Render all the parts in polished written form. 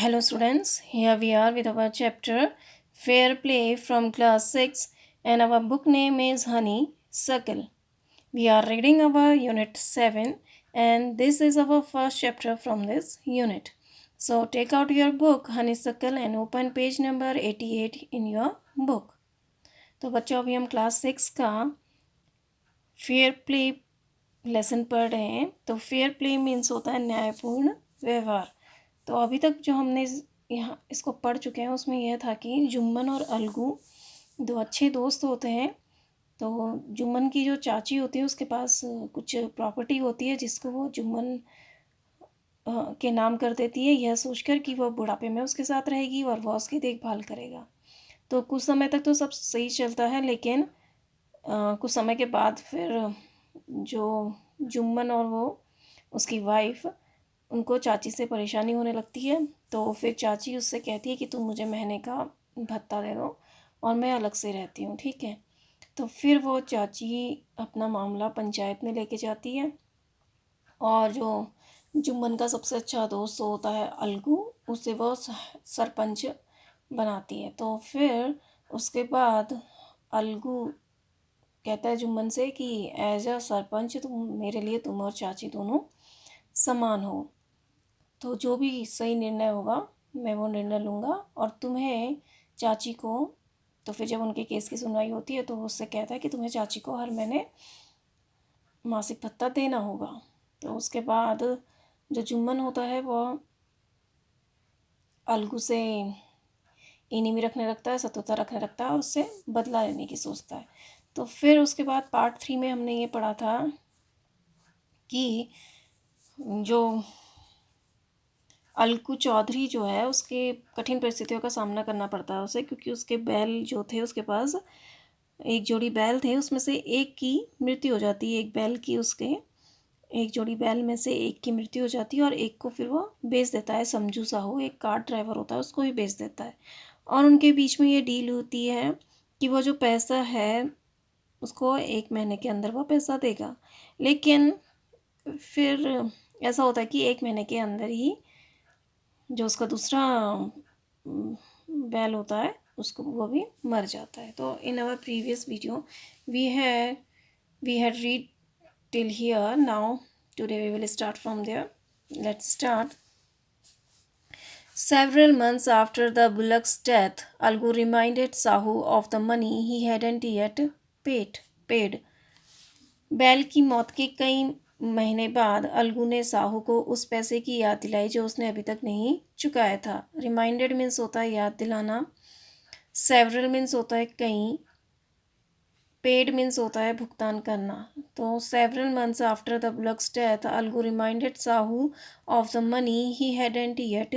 Hello students, here we are with our chapter Fair Play from class 6 and our book name is Honeysuckle. We are reading our unit 7 and this is our first chapter from this unit. So take out your book Honeysuckle and open page number 88 in your book. तो बच्चों अभी हम class 6 का fair play lesson पढ़ रहे हैं। तो fair play means होता है न्यायपूर्ण व्यवहार। तो अभी तक जो हमने यहाँ इसको पढ़ चुके हैं उसमें यह था कि जुम्मन और अलगू दो अच्छे दोस्त होते हैं। तो जुम्मन की जो चाची होती है उसके पास कुछ प्रॉपर्टी होती है जिसको वो जुम्मन के नाम कर देती है, यह सोचकर कि वह बुढ़ापे में उसके साथ रहेगी और वह उसकी देखभाल करेगा। तो कुछ समय तक तो सब सही चलता है, लेकिन कुछ समय के बाद फिर जो जुम्मन और वो उसकी वाइफ उनको चाची से परेशानी होने लगती है। तो फिर चाची उससे कहती है कि तुम मुझे महीने का भत्ता दे दो और मैं अलग से रहती हूँ, ठीक है। तो फिर वो चाची अपना मामला पंचायत में लेके जाती है और जो जुम्मन का सबसे अच्छा दोस्त होता है अलगू, उसे वो सरपंच बनाती है। तो फिर उसके बाद अलगू कहता है जुम्मन से कि एज अ सरपंच तुम मेरे लिए, तुम और चाची दोनों समान हो, तो जो भी सही निर्णय होगा मैं वो निर्णय लूँगा और तुम्हें चाची को। तो फिर जब उनके केस की सुनवाई होती है तो वो उससे कहता है कि तुम्हें चाची को हर महीने मासिक भत्ता देना होगा। तो उसके बाद जो जुम्मन होता है वो अलगू से इनी में रखने लगता है, सतोता रखने लगता है और उससे बदला लेने की सोचता है। तो फिर उसके बाद पार्ट 3 में हमने ये पढ़ा था कि जो अलगू चौधरी जो है उसके कठिन परिस्थितियों का सामना करना पड़ता है उसे, क्योंकि उसके बैल जो थे उसके पास एक जोड़ी बैल थे, उसमें से एक की मृत्यु हो जाती है। एक बैल की उसके एक जोड़ी बैल में से एक की मृत्यु हो जाती है और एक को फिर वो बेच देता है। समझू साहू एक कार ड्राइवर होता है, उसको भी बेच देता है और उनके बीच में ये डील होती है कि वो जो पैसा है उसको 1 महीने के अंदर वो पैसा देगा। लेकिन फिर ऐसा होता है कि 1 महीने के अंदर ही जो उसका दूसरा बैल होता है उसको वो भी मर जाता है। तो in our previous video we had read till here. Now today we will start from there. Let's start. Several months after the bullock's death, Algu reminded Sahu of the money he hadn't yet paid. बैल की मौत के कई महीने बाद अलगू ने साहू को उस पैसे की याद दिलाई जो उसने अभी तक नहीं चुकाया था। रिमाइंडेड मीन्स होता है याद दिलाना, सेवरल मीन्स होता है कई, पेड मीन्स होता है भुगतान करना। तो several months after the bullocks death Algu reminded Sahu of the money he hadn't yet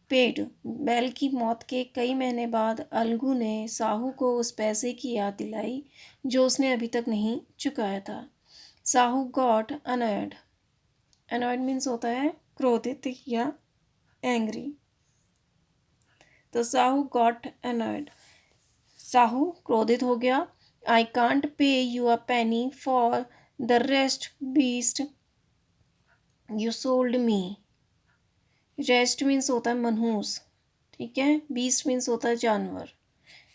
paid. बैल की मौत के कई महीने बाद अलगू ने साहू को उस पैसे की याद दिलाई जो उसने अभी तक नहीं चुकाया था। Sahu got annoyed. Annoyed means होता है क्रोधित या एंग्री। तो साहू गॉट अनॉयड, साहू क्रोधित हो गया। आई can't pay you a penny for the rest beast you sold me. Rest means होता है मनहूस, ठीक है। बीस्ट मीन्स होता है जानवर।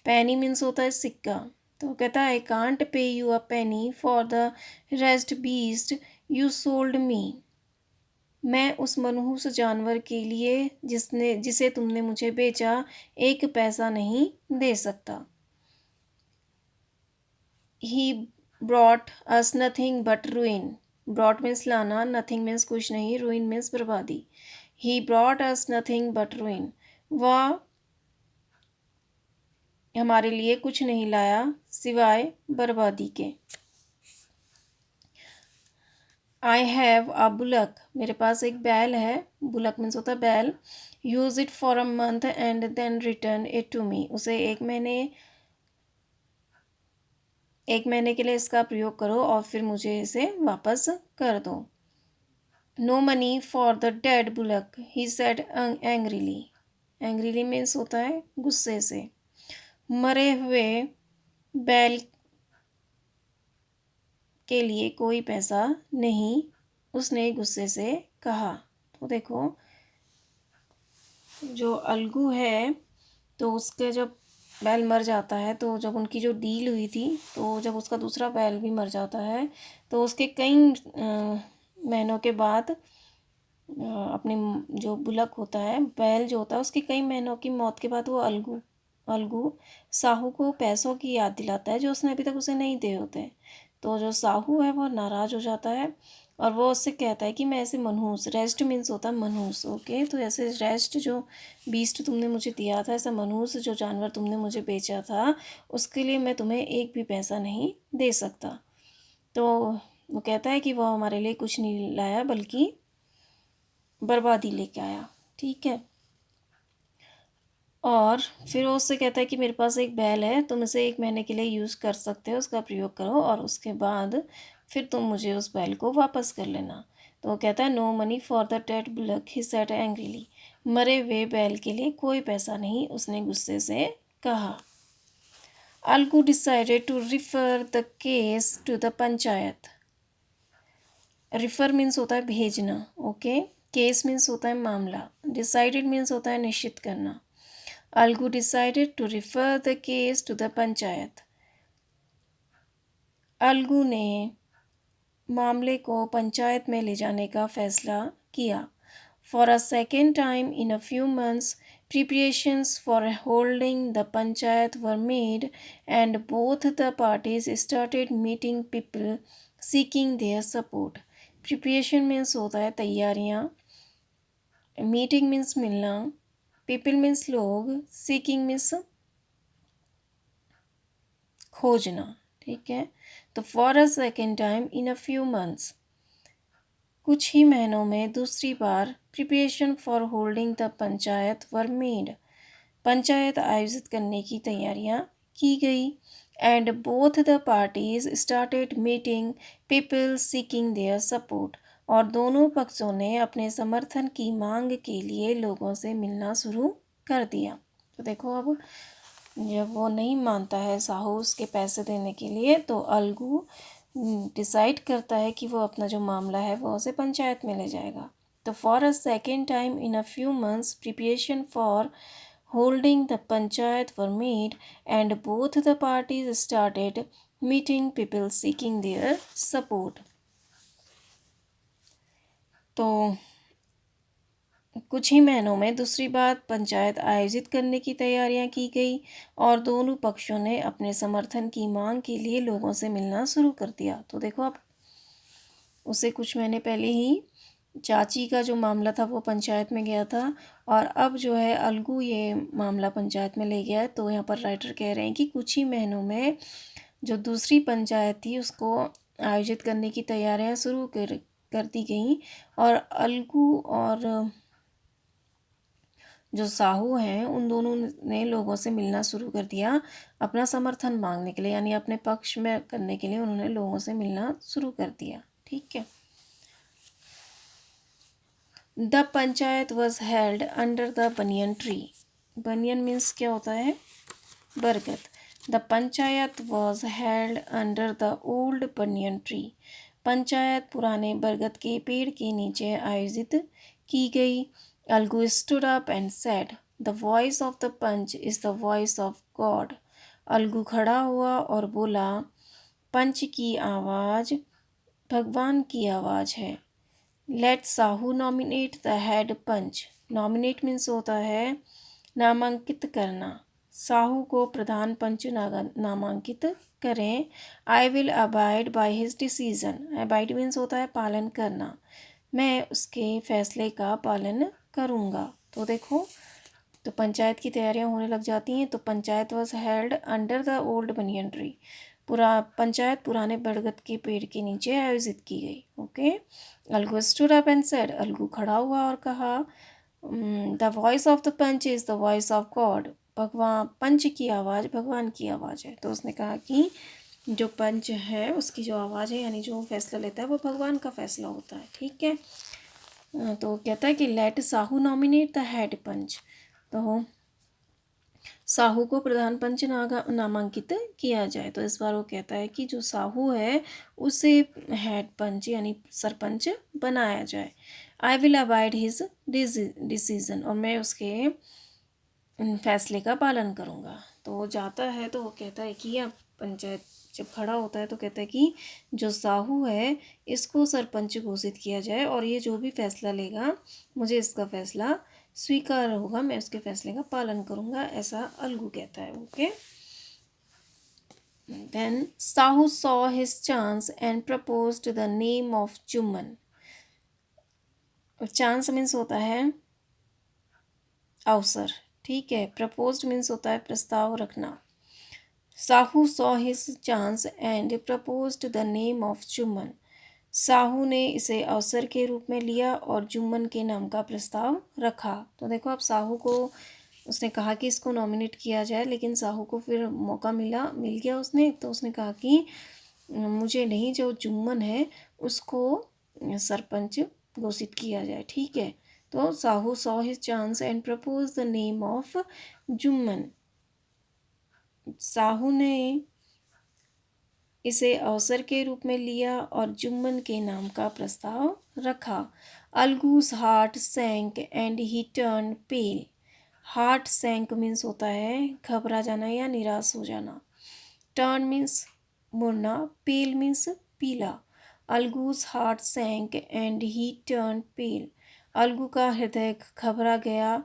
पेनी मीन्स होता है सिक्का। तो कहता है I can't pay you a penny for the rest beast you sold me. मैं उस मनहूस जानवर के लिए जिसे तुमने मुझे बेचा 1 पैसा नहीं दे सकता। He brought us nothing but ruin. Brought means लाना, nothing means कुछ नहीं, ruin means बर्बादी। He brought us nothing but ruin. वह हमारे लिए कुछ नहीं लाया सिवाय बर्बादी के। I have a bullock. मेरे पास एक बैल है। bullock means होता है बैल। Use it for a month and then return it to me. उसे एक महीने के लिए इसका प्रयोग करो और फिर मुझे इसे वापस कर दो। No money for the dead bullock, he said angrily. Angrily means होता है गुस्से से। मरे हुए बैल के लिए कोई पैसा नहीं, उसने गुस्से से कहा। तो देखो जो अलगू है तो उसके जब बैल मर जाता है, तो जब उनकी जो डील हुई थी, तो जब उसका दूसरा बैल भी मर जाता है तो उसके कई महीनों के बाद अपने जो बुलक होता है, बैल जो होता है, उसके कई महीनों की मौत के बाद वो अलगू अलगू साहू को पैसों की याद दिलाता है जो उसने अभी तक उसे नहीं दिए होते। तो जो साहू है वो नाराज़ हो जाता है और वो उससे कहता है कि मैं ऐसे मनहूस, रेस्ट मीन्स होता है मनहूस, ओके, तो ऐसे रेस्ट जो बीस्ट तुमने मुझे दिया था, ऐसा मनहूस जो जानवर तुमने मुझे बेचा था, उसके लिए मैं तुम्हें एक भी पैसा नहीं दे सकता। तो वो कहता है कि वो हमारे लिए कुछ नहीं लाया बल्कि बर्बादी लेके आया, ठीक है। और फिर वो उससे कहता है कि मेरे पास एक बैल है, तुम इसे 1 महीने के लिए यूज़ कर सकते हो, उसका प्रयोग करो और उसके बाद फिर तुम मुझे उस बैल को वापस कर लेना। तो वो कहता है no money for the dead bullock, he said angrily. मरे हुए बैल के लिए कोई पैसा नहीं, उसने गुस्से से कहा। Algu decided to refer the case to the panchayat. Refer means होता है भेजना, ओके। केस मीन्स होता है मामला। डिसाइडेड मीन्स होता है निश्चित करना। Algu decided to refer the case to the panchayat. Algu ने मामले को पंचायत में ले जाने का फैसला किया। For a second time in a few months preparations for holding the panchayat were made and both the parties started meeting people seeking their support. Preparation means होता है तैयारियाँ, मीटिंग मीन्स मिलना, पीपल मीन्स लोग, seeking means खोजना, ठीक है। तो for a second time in a few months, कुछ ही महीनों में दूसरी बार, preparation for holding the panchayat were made, panchayat आयोजित करने की तैयारियां की गई। And both the parties started meeting people seeking their support, और दोनों पक्षों ने अपने समर्थन की मांग के लिए लोगों से मिलना शुरू कर दिया। तो देखो, अब जब वो नहीं मानता है साहू उसके पैसे देने के लिए, तो अलगू डिसाइड करता है कि वो अपना जो मामला है वो उसे पंचायत में ले जाएगा। तो for a second time in a few months preparation for holding the panchayat were made and both the parties started meeting people seeking their support. तो कुछ ही महीनों में दूसरी बार पंचायत आयोजित करने की तैयारियां की गई और दोनों पक्षों ने अपने समर्थन की मांग के लिए लोगों से मिलना शुरू कर दिया। तो देखो, अब उसे कुछ महीने पहले ही चाची का जो मामला था वो पंचायत में गया था, और अब जो है अलगू ये मामला पंचायत में ले गया है। तो यहाँ पर राइटर कह रहे हैं कि कुछ ही महीनों में जो दूसरी पंचायत थी उसको आयोजित करने की तैयारियां शुरू कर दी गई, और अलगू और जो साहू हैं उन दोनों ने लोगों से मिलना शुरू कर दिया अपना समर्थन मांगने के लिए, यानी अपने पक्ष में करने के लिए उन्होंने लोगों से मिलना शुरू कर दिया, ठीक है। The panchayat was held under the banyan tree. Banyan means क्या होता है? बरगद। The panchayat was held under the old banyan tree. Panchayat पुराने बरगद के पेड़ के नीचे आयोजित की गई। Algu stood up and said, the voice of the panch is the voice of God. अलगू खड़ा हुआ और बोला, पंच की आवाज़ भगवान की आवाज़ है। Let Sahu nominate the head panch. Nominate means होता है नामांकित करना। साहू को प्रधान पंच नामांकित करें। I will abide by his decision. Abide means होता है पालन करना। मैं उसके फैसले का पालन करूँगा। तो देखो, तो पंचायत की तैयारियां होने लग जाती हैं। तो panchayat was held under the old banyan tree. Panchayat पुराने बरगद के पेड़ के नीचे आयोजित की गई, okay. Algu stood up and said, Algu खड़ा हुआ और कहा, the voice of the panch is the voice of God. भगवान, पंच की आवाज़ भगवान की आवाज़ है। तो उसने कहा कि जो पंच है उसकी जो आवाज़ है, यानी जो फैसला लेता है, वो भगवान का फैसला होता है, ठीक है। तो कहता है कि let Sahu nominate the head panch. तो साहू को प्रधान पंच नामांकित किया जाए। तो इस बार वो कहता है कि जो साहू है उसे हेड पंच यानी सरपंच बनाया जाए। I will avoid his decision, और मैं उसके फैसले का पालन करूँगा। तो वो जाता है तो वो कहता है कि अब पंचायत जब खड़ा होता है तो कहता है कि जो साहू है इसको सरपंच घोषित किया जाए, और ये जो भी फैसला लेगा मुझे इसका फैसला स्वीकार होगा, मैं उसके फैसले का पालन करूँगा, ऐसा अलगू कहता है। Okay. Then Sahu saw his chance and proposed the name of Jumman. Chance means होता है अवसर, ठीक है। प्रपोज्ड मीन्स होता है प्रस्ताव रखना। Sahu saw his chance and proposed the name of Jumman. Sahu ने इसे अवसर के रूप में लिया और जुम्मन के नाम का प्रस्ताव रखा। तो देखो, अब साहू को उसने कहा कि इसको नॉमिनेट किया जाए, लेकिन साहू को फिर मौका मिल गया उसने, तो उसने कहा कि मुझे नहीं, जो जुम्मन है उसको सरपंच घोषित किया जाए, ठीक है। तो Sahu saw his chance and propose the name of Jumman. Sahu ने इसे अवसर के रूप में लिया और जुम्मन के नाम का प्रस्ताव रखा। Alagu's heart sank and he turn pale. Heart sank means होता है घबरा जाना या निराश हो जाना। टर्न मीन्स मुड़ना, पेल मीन्स पीला। अलगूज heart sank and he turn पेल। अलगू का हृदय घबरा गया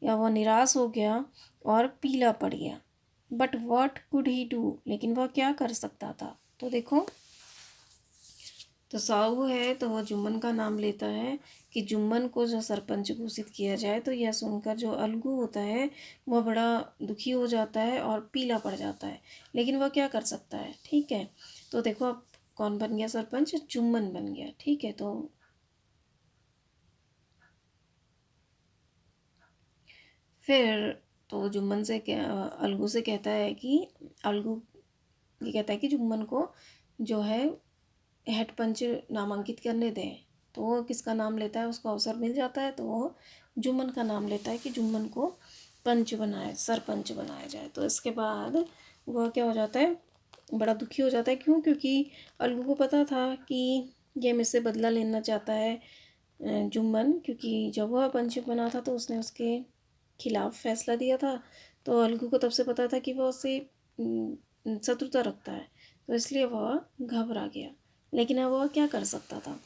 या वो निराश हो गया और पीला पड़ गया। But what could he do, लेकिन वह क्या कर सकता था। तो देखो, तो साहू है तो वह जुम्मन का नाम लेता है कि जुम्मन को जो सरपंच घोषित किया जाए। तो यह सुनकर जो अलगू होता है वह बड़ा दुखी हो जाता है और पीला पड़ जाता है, लेकिन वह क्या कर सकता है, ठीक है। तो देखो, अब कौन बन गया सरपंच, जुम्मन बन गया, ठीक है। तो फिर तो जुम्मन से क्या, अलगू से कहता है कि अलगू ये कहता है कि जुम्मन को जो है हेड पंच नामांकित करने दें। तो वो किसका नाम लेता है, उसको अवसर मिल जाता है, तो वो जुम्मन का नाम लेता है कि जुम्मन को पंच बनाए, सरपंच बनाया जाए। तो इसके बाद वह क्या हो जाता है, बड़ा दुखी हो जाता है। क्यों? क्योंकि अलगू को पता था कि ये मुझसे बदला लेना चाहता है जुम्मन, क्योंकि जब वह पंच बना था तो उसने उसके खिलाफ फैसला दिया था। तो अलगू को तब से पता था कि वह उससे शत्रुता रखता है, तो इसलिए वह घबरा गया। लेकिन अब वह क्या कर सकता था।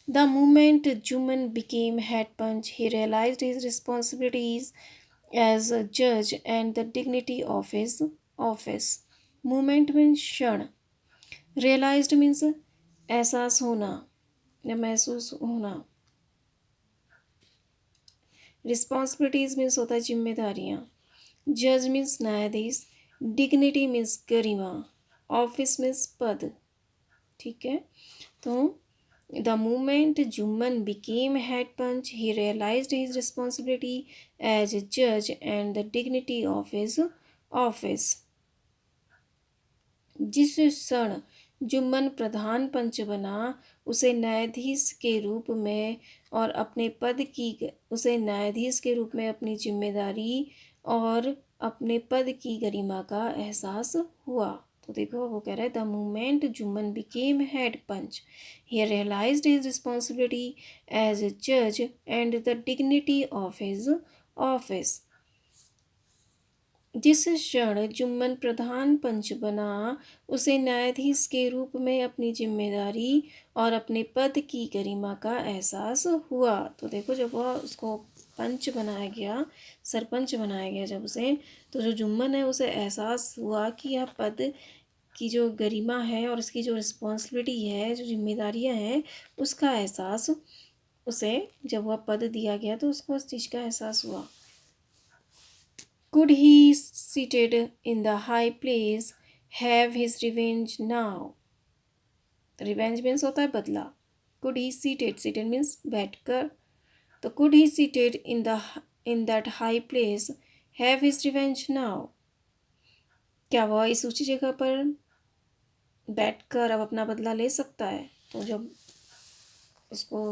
The moment Jumman became head panch he realised his responsibilities as a जज and the dignity of his office. Moment means क्षण, रियलाइज्ड मीन्स एहसास होना या महसूस होना। रिस्पॉन्सिबिलिटीज मीन्स होता है जिम्मेदारियाँ। जज मीन्स न्यायाधीश। डिग्निटी मीन्स गरिमा। ऑफिस मीन्स पद, ठीक है। तो the moment Jumman became head punch, he realized his responsibility as a judge and the dignity of his office. जिस क्षण जुम्मन प्रधान पंच बना, उसे न्यायाधीश के रूप में और अपने पद की उसे न्यायाधीश के रूप में अपनी जिम्मेदारी और अपने पद की गरिमा का एहसास हुआ। तो देखो, वो कह रहा है the moment Jumman became head panch he realised his responsibility as a जज and the dignity of his office. जिस क्षण जुम्मन प्रधान पंच बना, उसे न्यायाधीश के रूप में अपनी जिम्मेदारी और अपने पद की गरिमा का एहसास हुआ। तो देखो, जब वह उसको पंच बनाया गया, सरपंच बनाया गया जब उसे, तो जो जुम्मन है उसे एहसास हुआ कि यह पद की जो गरिमा है और उसकी जो रिस्पॉन्सिबिलिटी है, जो जिम्मेदारियाँ हैं, उसका एहसास उसे जब वह पद दिया गया तो उसको उस चीज़ का एहसास हुआ। Could he seated in the high place have his revenge now? Revenge means होता है बदला। Could he seated means बैठकर। तो could he seated in that high place have his revenge now? क्या वह इस ऊंची जगह पर बैठकर अब अपना बदला ले सकता है। तो जब उसको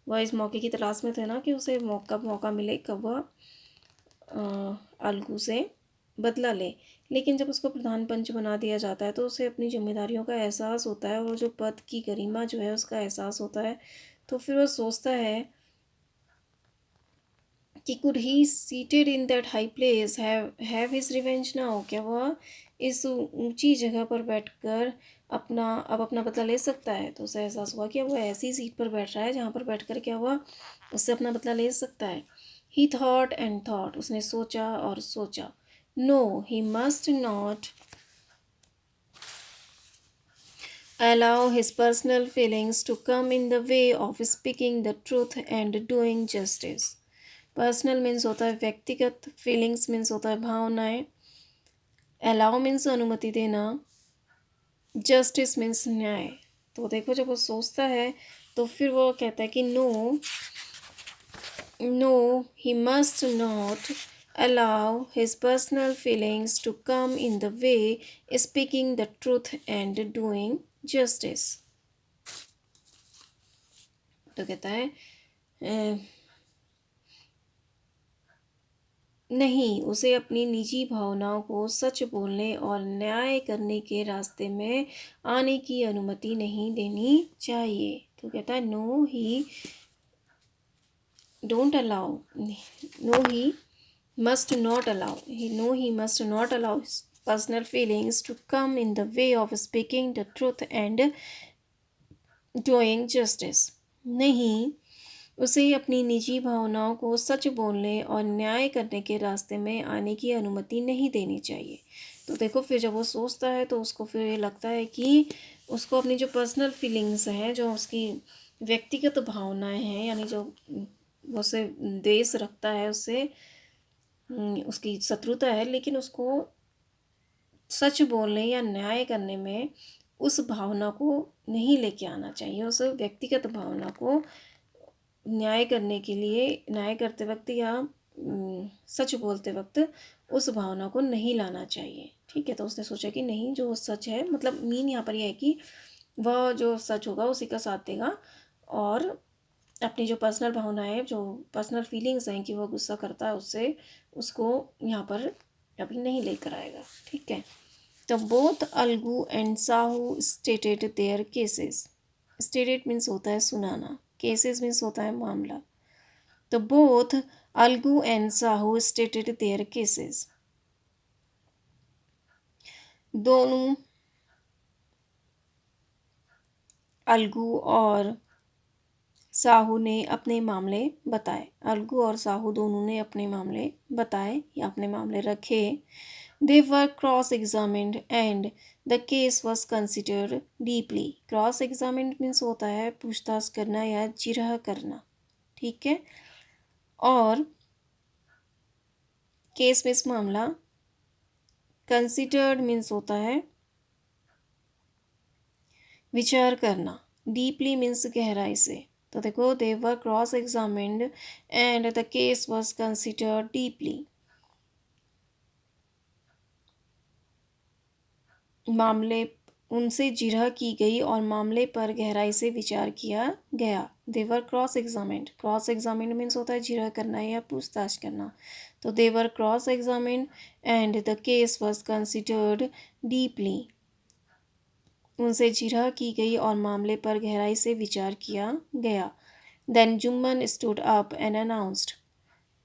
वह इस मौके की तलाश में थे ना कि उसे मौका मिले कब वह अलगू से बदला ले। लेकिन जब उसको प्रधान पंच बना दिया जाता है तो उसे अपनी जिम्मेदारियों का एहसास होता है और जो पद की गरिमा जो है उसका एहसास होता है। तो फिर वह सोचता है कि could he seated in that high place have his revenge now, क्या वह इस ऊंची जगह पर बैठकर अपना बदला ले सकता है। तो उसे एहसास हुआ कि वो ऐसी सीट पर बैठ रहा है जहाँ पर बैठकर क्या हुआ, उससे अपना बदला ले सकता है। ही थॉट एंड थॉट, उसने सोचा और सोचा। No he must not allow his personal feelings to come in the way of speaking the truth and doing justice. Personal means होता है व्यक्तिगत, फीलिंग्स मीन्स होता है भावनाएं, अलाउ मीन्स अनुमति देना, जस्टिस मीन्स न्याय। तो देखो जब वो सोचता है तो फिर वो कहता है कि no he must not allow his personal feelings to come in the way speaking the truth and doing justice। तो कहता है नहीं, उसे अपनी निजी भावनाओं को सच बोलने और न्याय करने के रास्ते में आने की अनुमति नहीं देनी चाहिए। तो कहता है no he don't allow, no he must not allow, he must not allow his personal feelings to come in the way of speaking the truth and doing justice। नहीं, उसे अपनी निजी भावनाओं को सच बोलने और न्याय करने के रास्ते में आने की अनुमति नहीं देनी चाहिए। तो देखो फिर जब वो सोचता है तो उसको फिर ये लगता है कि उसको अपनी जो पर्सनल फीलिंग्स हैं, जो उसकी व्यक्तिगत भावनाएं हैं, यानी जो वो उसे द्वेष रखता है, उससे उसकी शत्रुता है, लेकिन उसको सच बोलने या न्याय करने में उस भावना को नहीं लेके आना चाहिए। उस व्यक्तिगत भावना को न्याय करने के लिए, न्याय करते वक्त या सच बोलते वक्त उस भावना को नहीं लाना चाहिए। ठीक है, तो उसने सोचा कि नहीं, जो सच है, मतलब मीन यहाँ पर यह है कि वह जो सच होगा उसी का साथ देगा और अपनी जो पर्सनल भावनाएं, जो पर्सनल फीलिंग्स हैं कि वह गुस्सा करता है उससे, उसको यहाँ पर अभी नहीं लेकर आएगा। ठीक है, तो both Algu and Sahu stated their cases. Stated means होता है सुनाना, केसेस मीन्स होता है मामला। तो both Algu and Sahu stated their cases, दोनों अलगू और साहू ने अपने मामले बताए। अलगू और साहू दोनों ने अपने मामले बताए या अपने मामले रखे। They were cross examined and the case was considered deeply. Cross examined means होता है पूछताछ करना या जिरह करना। ठीक है, और केस मीन्स मामला, कंसिडर्ड मीन्स होता है विचार करना, डीपली मीन्स गहराई से। तो देखो, they were cross examined and the case was considered deeply. मामले उनसे जिरह की गई और मामले पर गहराई से विचार किया गया। They were cross examined, cross examined means होता है जिरह करना या पूछताछ करना। तो they were cross examined and the case was considered deeply. उनसे जिरह की गई और मामले पर गहराई से विचार किया गया। Then Jumman stood up and announced,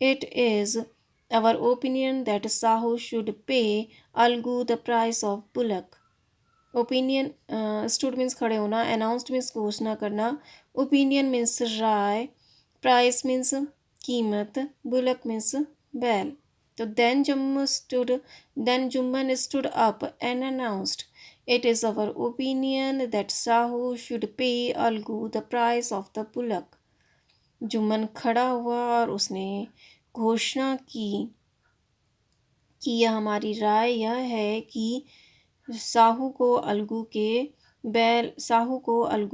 it is our opinion that Sahu should pay Algu the price of bullock। Opinion, stood means खड़े होना, अनाउंस्ड मीन्स घोषणा करना, ओपिनियन मीन्स राय, प्राइस मीन्स कीमत, बुलक मीन्स बैल। तो then Jumman stood up and announced, it is our opinion that Sahu should pay Algu the price of the bullock. Jumman खड़ा हुआ और उसने घोषणा की कि यह हमारी राय यह है कि साहू को अलगू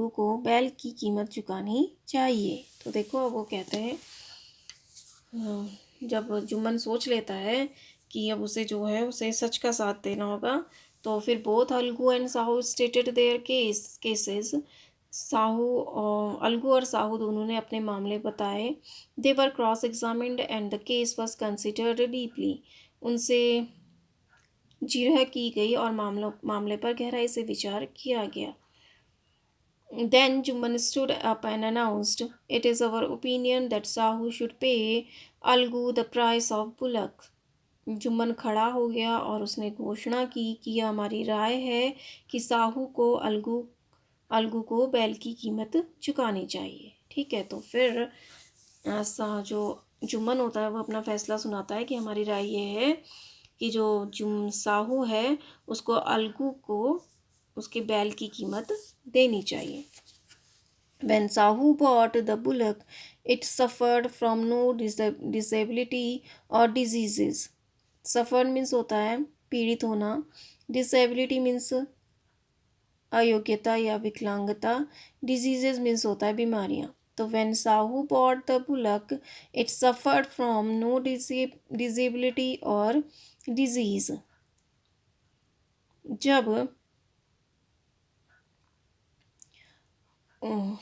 को बैल की कीमत चुकानी चाहिए। तो देखो, अब वो कहते हैं, जब जुम्मन सोच लेता है कि अब उसे जो है उसे सच का साथ देना होगा, तो फिर both Algu and Sahu stated their cases. Alagu और साहू दोनों ने अपने मामले बताए। They were cross examined and the case was considered deeply. उनसे जिरह की गई और मामले पर गहराई से विचार किया गया। Then Juman stood up and announced, "It is our opinion that Sahu should pay Algu the price of bullock." Jumman खड़ा हो गया और उसने घोषणा की कि यह हमारी राय है कि साहू को अलगू को बैल की कीमत चुकानी चाहिए। ठीक है, तो फिर जो जुम्मन होता है वो अपना फैसला सुनाता है कि हमारी राय ये है कि जो साहू है उसको अलगू को उसके बैल की कीमत देनी चाहिए। When Sahu bought the bullock, it suffered from no disability or diseases. Suffered means होता है पीड़ित होना, disability means अयोग्यता या विकलांगता, diseases means होता है बीमारियाँ। तो when Sahu bought the bullock, it suffered from no disability or disease. जब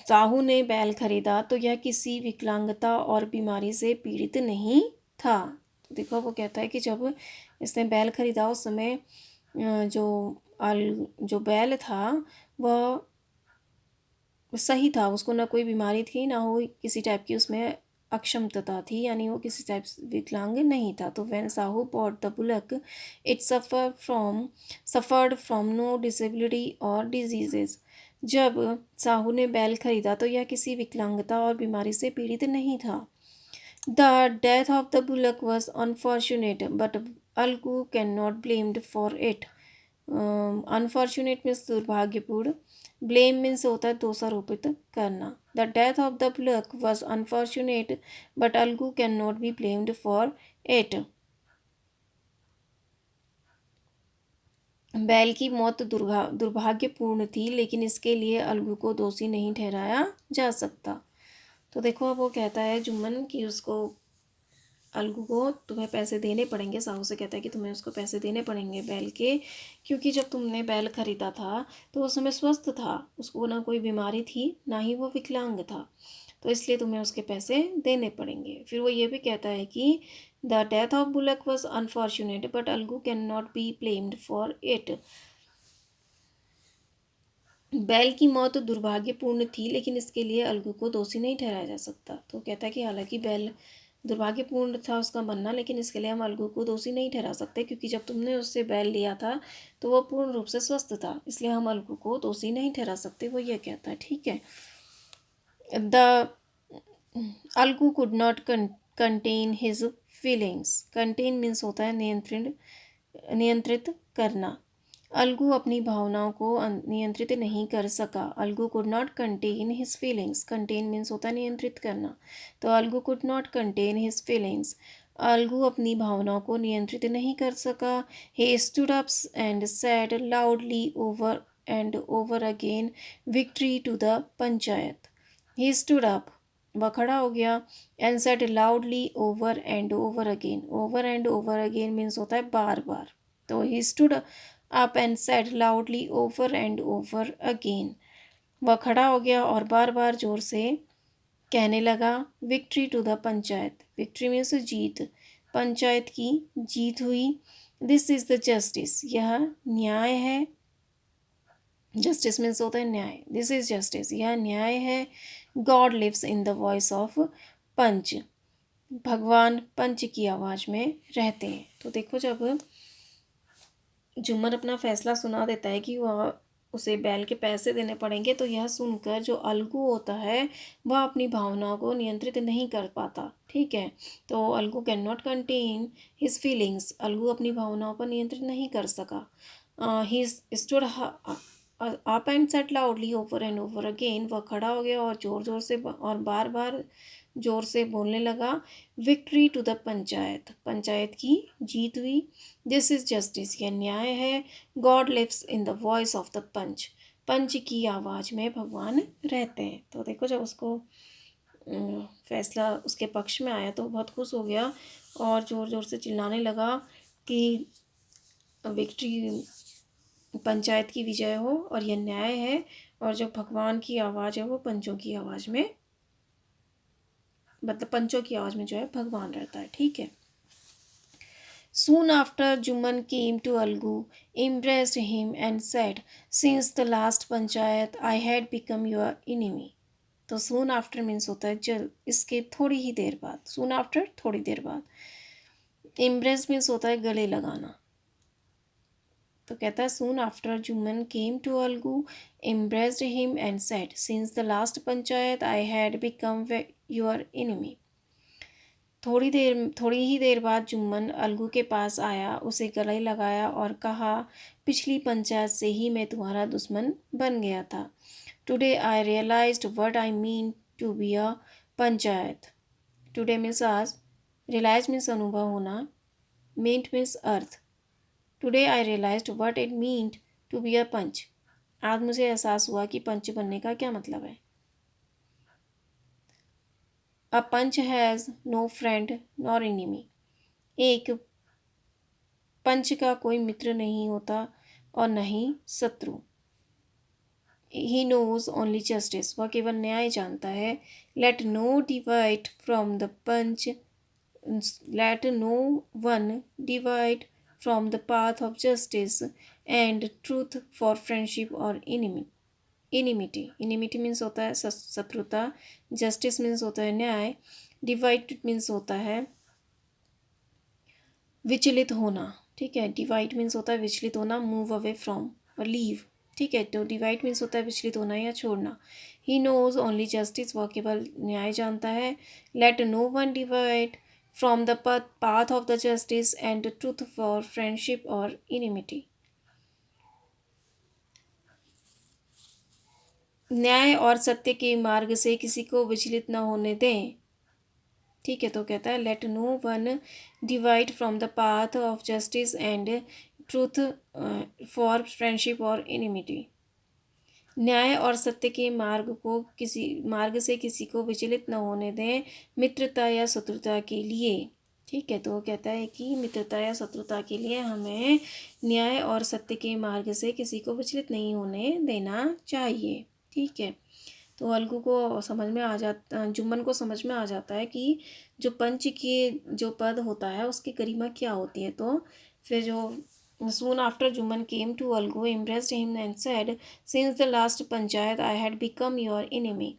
साहू ने बैल खरीदा तो यह किसी विकलांगता और बीमारी से पीड़ित नहीं था। तो देखो वो कहता है कि जब इसने बैल खरीदा उस समय जो बैल था वह सही था, उसको ना कोई बीमारी थी ना हो किसी टाइप की उसमें अक्षमता थी, यानी वो किसी टाइप से विकलांग नहीं था। तो when Sahu bought the bullock it suffered from no disability or diseases. जब साहू ने बैल खरीदा तो यह किसी विकलांगता और बीमारी से पीड़ित नहीं था। The death of the bullock was unfortunate but Algu can not blamed for it. Unfortunate means दुर्भाग्यपूर्ण, ब्लेम मीन्स होता है दोषारोपित करना। The death of the bullock was unfortunate but Algu can not be blamed for it. बैल की मौत दुर्भाग्यपूर्ण थी लेकिन इसके लिए अलगू को दोषी नहीं ठहराया जा सकता। तो देखो अब वो कहता है जुम्मन कि उसको अलगू को तुम्हें पैसे देने पड़ेंगे। साहू से कहता है कि तुम्हें उसको पैसे देने पड़ेंगे बैल के, क्योंकि जब तुमने बैल खरीदा था तो उस समय स्वस्थ था, उसको ना कोई बीमारी थी ना ही वो विकलांग था, तो इसलिए तुम्हें उसके पैसे देने पड़ेंगे। फिर वो ये भी कहता है कि the death of bullock was unfortunate but Algu can not be blamed for it. बैल की मौत दुर्भाग्यपूर्ण थी लेकिन इसके लिए अलगू को दोषी नहीं ठहराया जा सकता। तो कहता है कि हालांकि बैल दुर्भाग्यपूर्ण था उसका मरना, लेकिन इसके लिए हम अलगू को दोषी नहीं ठहरा सकते क्योंकि जब तुमने उससे बैल लिया था तो वह पूर्ण रूप से स्वस्थ था, इसलिए हम अलगू को दोषी नहीं ठहरा सकते, वो ये कहता है। ठीक है, the Algu could not contain his feelings. Contain means होता है नियंत्रित करना। अलगू अपनी भावनाओं को नियंत्रित नहीं कर सका। Algu could not contain his feelings. Contain means होता है नियंत्रित करना। तो Algu could not contain his feelings. Algu अपनी भावनाओं को नियंत्रित नहीं कर सका। He stood up and said loudly over and over again victory to the panchayat. He stood up, वह खड़ा हो गया, and said loudly over and over again. Over and over again means होता है बार बार। तो ही stood up and said loudly over and over again, वह खड़ा हो गया और बार बार जोर से कहने लगा, victory to the panchayat. Victory means जीत, पंचायत की जीत हुई। दिस इज द जस्टिस, यह न्याय है। जस्टिस मीन्स होता है न्याय। दिस इज जस्टिस, यह न्याय है। God lives in the voice of panch, भगवान पंच की आवाज़ में रहते हैं। तो देखो जब जुम्मन अपना फैसला सुना देता है कि वह उसे बैल के पैसे देने पड़ेंगे, तो यह सुनकर जो अलगू होता है वह अपनी भावनाओं को नियंत्रित नहीं कर पाता। ठीक है, तो Algu can not contain his feelings. Algu अपनी भावनाओं पर नियंत्रित नहीं कर सका। He stood up and said loudly over and over again, वह खड़ा हो गया और ज़ोर ज़ोर से और बार बार ज़ोर से बोलने लगा, victory to the panchayat, panchayat की जीत हुई। दिस इज जस्टिस, यह न्याय है। God lives in the voice of the panch, panch की आवाज़ में भगवान रहते हैं। तो देखो जब उसको फैसला उसके पक्ष में आया तो बहुत खुश हो गया और ज़ोर ज़ोर से चिल्लाने लगा कि विक्ट्री, पंचायत की विजय हो और यह न्याय है, और जो भगवान की आवाज़ है वो पंचों की आवाज़ में, मतलब पंचों की आवाज़ में जो है भगवान रहता है। ठीक है, Soon after, Juman came to Algu, embraced him, and said, "Since the last panchayat, I had become your enemy." तो soon after मीन्स होता है जल, इसके थोड़ी ही देर बाद, soon after थोड़ी देर बाद। embrace मीन्स होता है गले लगाना। तो कहता है soon after Juman came to Algu, embraced him and said, "Since the last panchayat, I had become your enemy." थोड़ी ही देर बाद जुम्मन अलगू के पास आया, उसे गले लगाया और कहा, पिछली पंचायत से ही मैं तुम्हारा दुश्मन बन गया था। Today I realised what I mean to be a panchayat. Today means आज, रियलाइज मीन्स अनुभव होना, मीन्ट मीन्स अर्थ। Today I realised what it mean to be a panch. आज मुझे एहसास हुआ कि पंच बनने का क्या मतलब है। A panch has no friend nor enemy. एक पंच का कोई मित्र नहीं होता और न ही शत्रु। ही नोज ओनली जस्टिस, वह केवल न्याय जानता है। Let no divide from the panch, let no one divide from the path of justice and truth for friendship or enmity. इनिमिटी means होता है शत्रुता, जस्टिस मीन्स होता है न्याय, डिवाइड मीन्स होता है विचलित होना। ठीक है, डिवाइड मीन्स होता है विचलित होना, मूव अवे फ्रॉम और लीव। ठीक है, तो डिवाइड मीन्स होता है विचलित होना या छोड़ना। ही नोज ओनली जस्टिस, वह केवल न्याय जानता है। Let no one divide from the path of the justice and truth for friendship or enmity. न्याय और सत्य के मार्ग से किसी को विचलित न होने दें। ठीक है, तो कहता है let no one divide from the path of justice and truth for friendship or enmity. न्याय और सत्य के मार्ग से किसी को विचलित न होने दें, मित्रता या शत्रुता के लिए। ठीक है, तो वो कहता है कि मित्रता या शत्रुता के लिए हमें न्याय और सत्य के मार्ग से किसी को विचलित नहीं होने देना चाहिए। ठीक है, तो अलगू को समझ में आ जाता, जुम्मन को समझ में आ जाता है कि जो पंच के जो पद होता है उसकी गरिमा क्या होती है। तो फिर जो soon after Juman came to Algu, embraced him and said, "Since the last panchayat I had become your enemy."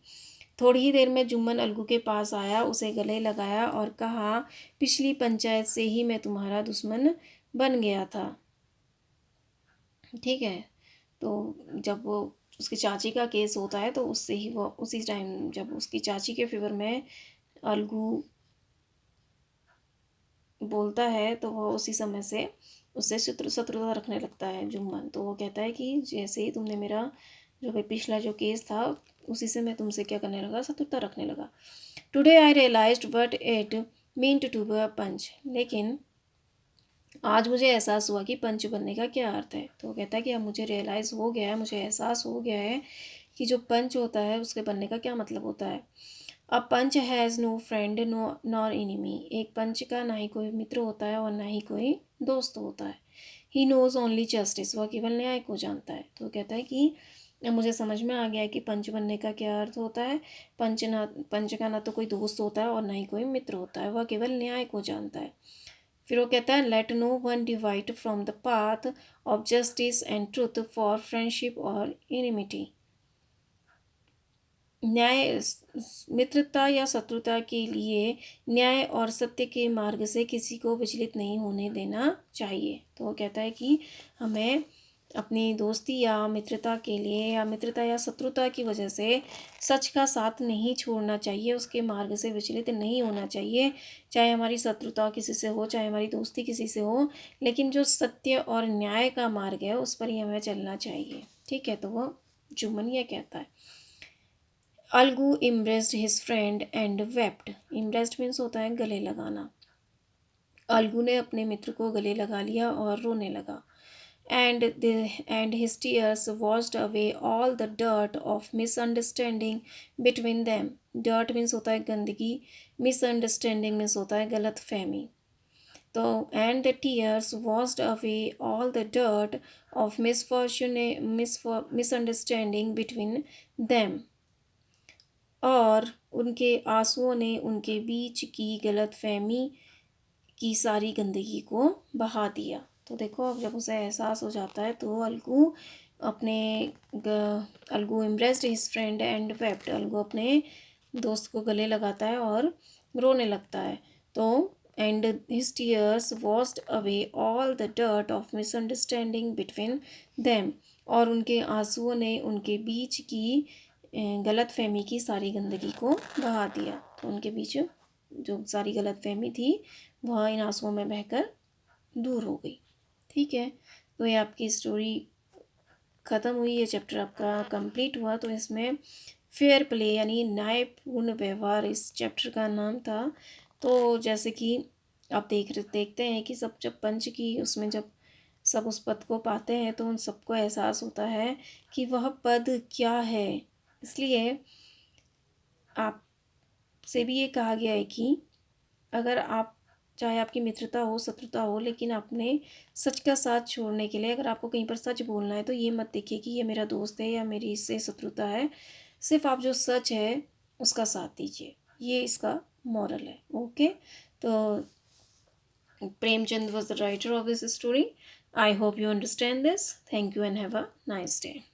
थोड़ी ही देर में जुम्मन अलगू के पास आया, उसे गले लगाया और कहा, पिछली पंचायत से ही मैं तुम्हारा दुश्मन बन गया था। ठीक है, तो जब वो उसकी चाची का केस होता है तो उससे ही वो उसी टाइम जब उसकी चाची के फेवर में अलगू बोलता है तो वो उसी समय से उससे शत्रुता रखने लगता है जुम्मन। तो वो कहता है कि जैसे ही तुमने मेरा जो भाई पिछला जो केस था उसी से मैं तुमसे क्या करने लगा, शत्रुता रखने लगा। Today I realised what it mean to be a panch. लेकिन आज मुझे एहसास हुआ कि पंच बनने का क्या अर्थ है। तो वो कहता है कि अब मुझे रियलाइज़ हो गया है, मुझे एहसास हो गया है कि जो पंच होता है उसके बनने का क्या मतलब होता है। A panch has no friend no nor enemy. एक पंच का ना ही कोई मित्र होता है और ना ही कोई दोस्त होता है। ही नोज़ ओनली जस्टिस, वह केवल न्याय को जानता है। तो कहता है कि अब मुझे समझ में आ गया है कि पंच बनने का क्या अर्थ होता है। पंच का ना तो कोई दोस्त होता है और ना ही कोई मित्र होता है, वह केवल न्याय को जानता है। फिर वो कहता है let no one divide from the path of justice and truth for friendship or enmity. न्याय मित्रता या शत्रुता के लिए न्याय और सत्य के मार्ग से किसी को विचलित नहीं होने देना चाहिए। तो वो कहता है कि हमें अपनी दोस्ती या मित्रता के लिए या मित्रता या शत्रुता की वजह से सच का साथ नहीं छोड़ना चाहिए, उसके मार्ग से विचलित नहीं होना चाहिए। चाहे हमारी शत्रुता किसी से हो, चाहे हमारी दोस्ती किसी से हो, लेकिन जो सत्य और न्याय का मार्ग है उस पर ही हमें चलना चाहिए। ठीक है, तो वो जुम्मन ये कहता है। Algu embraced his friend and wept. Embraced means होता है गले लगाना। अलगू ने अपने मित्र को गले लगा लिया और रोने लगा। And his tears washed away all the dirt of misunderstanding between them. Dirt means होता है गंदगी, misunderstanding मीन्स होता है गलत फहमी। तो and the tears washed away all the dirt of misunderstanding between them. और उनके आंसुओं ने उनके बीच की गलतफहमी की सारी गंदगी को बहा दिया। तो देखो अब जब उसे एहसास हो जाता है तो Algu embraced his friend and wept. Algu अपने दोस्त को गले लगाता है और रोने लगता है। तो and his tears washed away all the dirt of misunderstanding between them. और उनके आंसुओं ने उनके बीच की गलत फहमी की सारी गंदगी को बहा दिया। तो उनके बीच जो सारी गलत फहमी थी वह इन आंसुओं में बहकर दूर हो गई। ठीक है, तो ये आपकी स्टोरी ख़त्म हुई, ये चैप्टर आपका कंप्लीट हुआ। तो इसमें फेयर प्ले यानी न्यायपूर्ण व्यवहार इस चैप्टर का नाम था। तो जैसे कि आप देखते हैं कि सब जब पंच की उसमें जब सब उस पद को पाते हैं तो उन सबको एहसास होता है कि वह पद क्या है। इसलिए आपसे भी ये कहा गया है कि अगर आप चाहे आपकी मित्रता हो शत्रुता हो, लेकिन आपने सच का साथ छोड़ने के लिए अगर आपको कहीं पर सच बोलना है तो ये मत देखिए कि ये मेरा दोस्त है या मेरी इससे शत्रुता है। सिर्फ आप जो सच है उसका साथ दीजिए, ये इसका मॉरल है। ओके, तो Premchand was the writer of this story. I hope you understand this. Thank you and have a nice day.